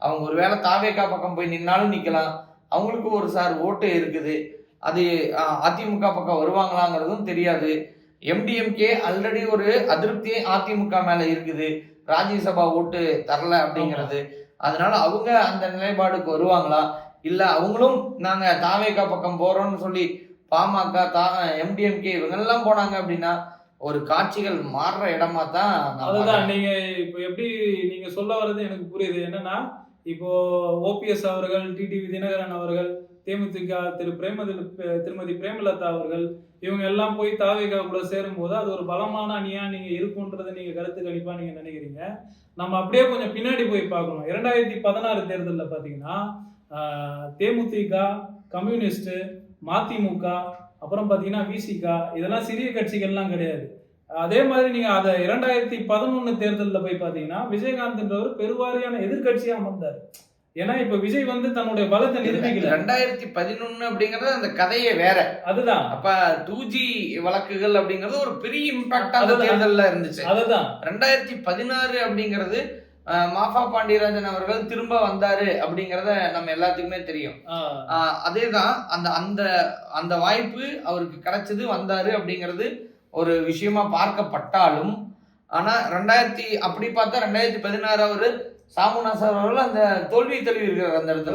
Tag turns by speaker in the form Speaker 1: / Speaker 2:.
Speaker 1: அவங்க ஒருவேளை தாவேகா பக்கம் போய் நின்னாலும் நிக்கலாம். அவங்களுக்கு ஒரு சார் ஓட்டு இருக்குது. அது அதிமுக பக்கம் வருவாங்களாங்கிறதும் தெரியாது. எம்டிஎம்கே ஆல்ரெடி ஒரு அதிருப்தி அதிமுக மேல இருக்குது. ராஜ்யசபா ஓட்டு தரல அப்படிங்கிறது. அதனால அவங்க அந்த நிலைப்பாடுக்கு வருவாங்களா? இல்ல அவங்களும் நாங்க தாவேகா பக்கம் போறோம்னு சொல்லி பாமக, எம்டிஎம்கே இவங்கெல்லாம் போனாங்க அப்படின்னா ஒரு காட்சிகள் மாறுற இடமா தான்
Speaker 2: அதுதான் நீங்க இப்போ எப்படி நீங்க சொல்ல வர்றது எனக்கு புரியுது. என்னன்னா, இப்போ ஓபிஎஸ் அவர்கள், டிடிவி தினகரன் அவர்கள், தேமுதிக திருமதி பிரேமலதா அவர்கள், இவங்க எல்லாம் போய் தாவேகா கூட சேரும்போது அது ஒரு பலமான அணியா நீங்க இருக்கும்ன்றதை நீங்க கருத்து கணிப்பா நீங்க நினைக்கிறீங்க. நம்ம அப்படியே கொஞ்சம் பின்னாடி போய் பார்க்கணும். 2016 தேர்தல்ல பாத்தீங்கன்னா தேமுதிக, கம்யூனிஸ்ட், மதிமுக, அப்புறம் பாத்தீங்கன்னா விசிகா, இதெல்லாம் சிறிய கட்சிகள்லாம் கிடையாது. அதே மாதிரி நீங்க அத 2011 தேர்தல்ல போய் பாத்தீங்கன்னா விஜயகாந்த்ன்றவர் பெருவாரியான எதிர்கட்சியா அமர்ந்தார். ஏன்னா இப்ப விஜய் வந்து தன்னுடைய பலத்தை நிரூபிக்கல.
Speaker 1: 2011 அப்படிங்கறது அந்த கதையே வேற.
Speaker 2: அதுதான்.
Speaker 1: அப்ப 2G வழக்குகள் அப்படிங்கிறது ஒரு பெரிய இம்பாக்ட் அந்த தேர்தல்ல இருந்துச்சு.
Speaker 2: அதுதான்
Speaker 1: 2016 அப்படிங்கிறது மாஃபா பாண்டியராஜன் அவர்கள் திரும்ப வந்தாரு அப்படிங்கறத நம்ம எல்லாத்துக்குமே தெரியும். அதேதான் அந்த அந்த அந்த வாய்ப்பு அவருக்கு கிடைச்சது, வந்தாரு அப்படிங்கிறது ஒரு விஷயமா பார்க்கப்பட்டாலும், ஆனா அப்படி பார்த்தா 2016 அவரு சாமுநாசர் அவர்கள் அந்த தோல்வி தழுவி இருக்கிறார் அந்த இடத்துல.